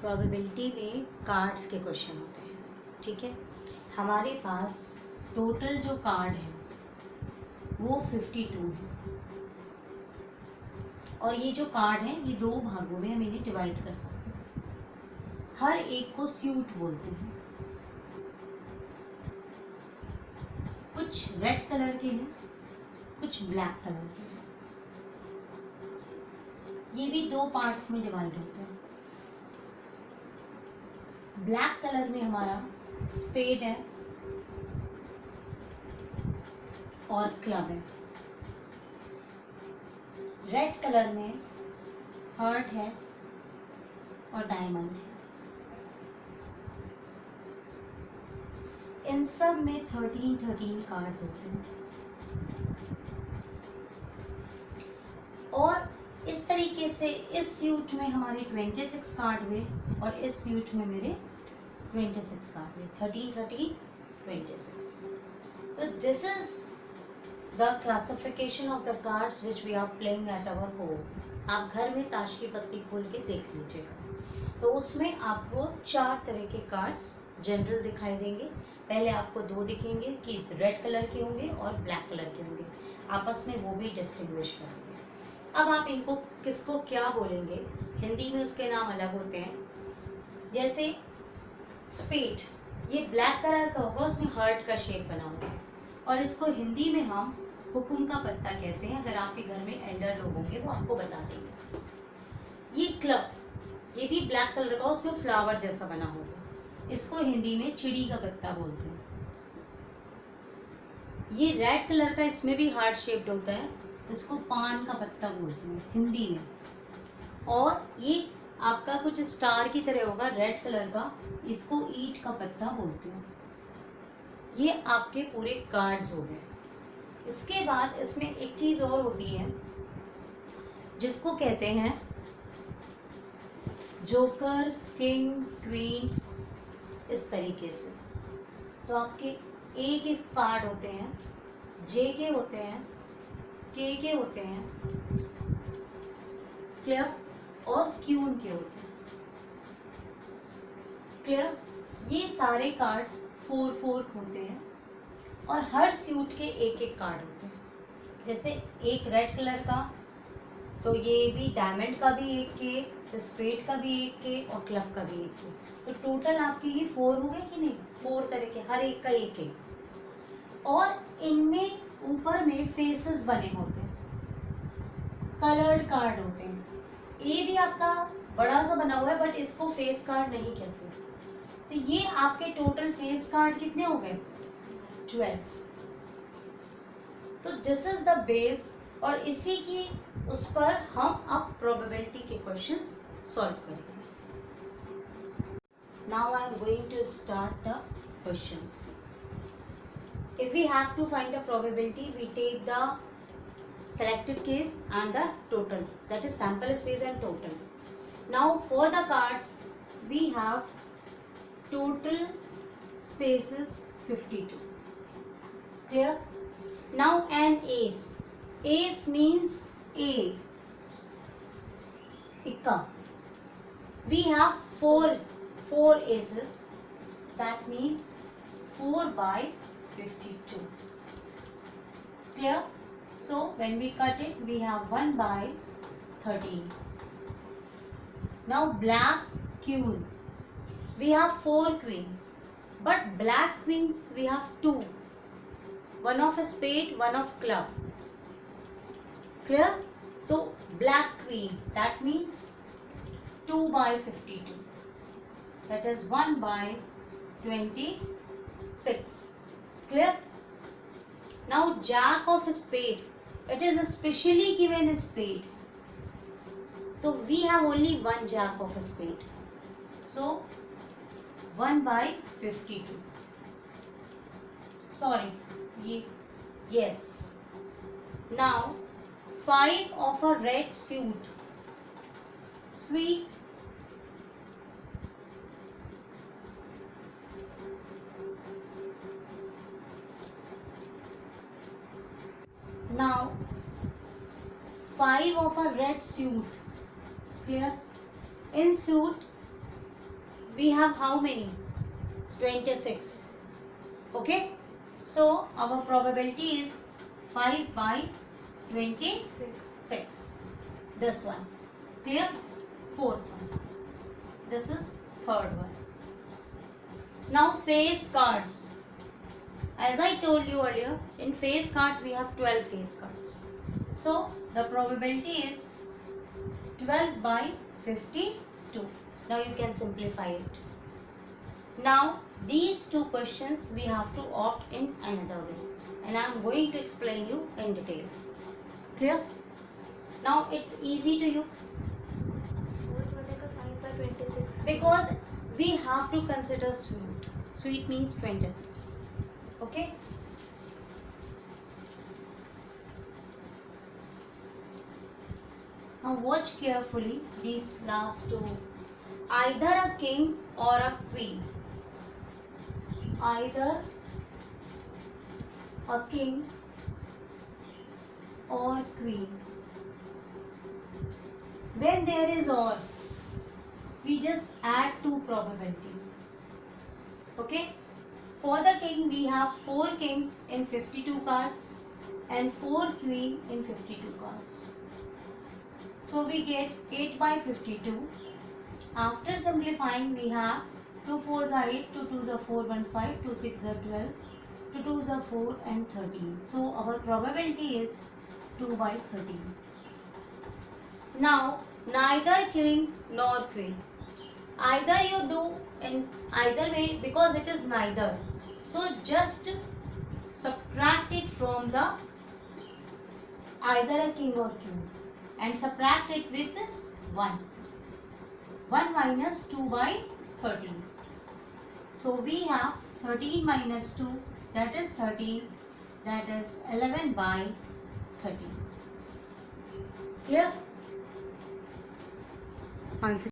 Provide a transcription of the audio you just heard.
Probability में cards के question होते हैं, ठीक है। हमारे पास टोटल जो कार्ड है वो 52 है और ये जो कार्ड है ये दो भागों में हम इन्हें डिवाइड कर सकते हैं। हर एक को सूट बोलते हैं। कुछ रेड कलर के हैं, कुछ ब्लैक कलर के हैं। ये भी दो पार्ट्स में डिवाइड होते हैं। ब्लैक कलर में हमारा स्पेड है और क्लब है। रेड कलर में हार्ट है और डायमंड है। इन सब में 13 कार्ड्स होते हैं और इस तरीके से इस सूट में हमारे 26 कार्ड हुए और इस सूट में मेरे 26 कार्ड हुए। 13, 26। तो this is the classification of the cards which we are playing at our home. आप घर में ताश की पत्ती खोल के देख लीजिएगा तो उसमें आपको 4 तरह के कार्ड्स जनरल दिखाई देंगे। पहले आपको 2 दिखेंगे कि रेड कलर के होंगे और ब्लैक कलर के होंगे, आपस में वो भी डिस्टिंग्विश करेंगे। अब आप इनको किसको क्या बोलेंगे, हिंदी में उसके नाम अलग होते हैं। जैसे स्पेड, ये ब्लैक कलर का होगा, उसमें हार्ट का शेप बना होगा और इसको हिंदी में हम हुकुम का पत्ता कहते हैं। अगर आपके घर में एल्डर लोग होंगे वो आपको बता देंगे। ये क्लब, ये भी ब्लैक कलर का, उसमें फ्लावर जैसा बना होगा, इसको हिंदी में चिड़ी का पत्ता बोलते हैं। ये रेड कलर का, इसमें भी हार्ट शेप्ड होता है, इसको पान का पत्ता बोलते हैं हिंदी में। और ये आपका कुछ स्टार की तरह होगा रेड कलर का, इसको ईंट का पत्ता बोलते हैं। ये आपके पूरे कार्ड्स हो गए। इसके बाद इसमें एक चीज और होती है जिसको कहते हैं जोकर, किंग, क्वीन, इस तरीके से। तो आपके ए के कार्ड होते हैं, जे के होते हैं, के होते हैं, क्लियर, और क्यून के होते हैं। क्लियर, ये सारे कार्ड्स 4 होते हैं और हर सूट के एक कार्ड होते हैं। जैसे एक रेड कलर का, तो ये भी डायमंड का भी एक के, तो स्पेड का भी एक के और क्लब का भी एक के। तो टोटल आपके ये 4 हो गए कि नहीं? 4 तरह के, हर एक का एक। और इनमें ऊपर में फेसेस बने होते हैं, कलर्ड कार्ड होते हैं। ये भी आपका बड़ा सा बना हुआ है बट इसको फेस कार्ड नहीं कहते। तो ये आपके टोटल फेस कार्ड कितने हो गए? 12। तो दिस इज द बेस और इसी की उस पर हम अब प्रोबेबिलिटी के क्वेश्चंस सॉल्व करेंगे। Now I am going to start the questions. If we have to find a probability, we take the selected case and the total, that is sample space and total. Now for the cards we have total spaces 52. Clear? Now an ace. Ace means A. Ikka. We have four aces. That means 4 by 52. Clear? So when we cut it, we have 1 by 13. Now black queen. We have 4 queens, but black queens we have 2. One of spade, one of club. Clear? So black queen, that means 2 by 52. That is 1 by 26. Clear? Now jack of spade, it is a specially given spade. So we have only one jack of spade. So 1 by 52. Sorry, yes. Now 5 of a red suit. Sweet. Now 5 of a red suit. Clear? In suit we have how many? 26. Okay, so our probability is 5 by 26. This one. Clear? Fourth one. This is third one. Now face cards. As I told you earlier, in face cards we have 12 face cards. So the probability is 12 by 52. Now you can simplify it. Now these two questions we have to opt in another way, and I am going to explain you in detail. Clear? Now it's easy to you Fourth one like a 5 by 26. because we have to consider suite. Suite means 26. Okay? Now watch carefully these last two. Either a king or a queen. Either a king or queen. When there is or, we just add two probabilities. Okay? For the king we have 4 kings in 52 cards and 4 queen in 52 cards. So we get 8 by 52. After simplifying we have 2 4s are 8, 2 2s are 4, 1 5, 2 6 are 12, 2 2s are 4 and 13. So our probability is 2 by 13. Now neither king nor queen. Either you do in either way because it is neither. So just subtract it from the either a king or queen and subtract it with 1. 1 minus 2 by 13. So we have 13 minus 2, that is 13, that is 11 by 13. Clear? Answer.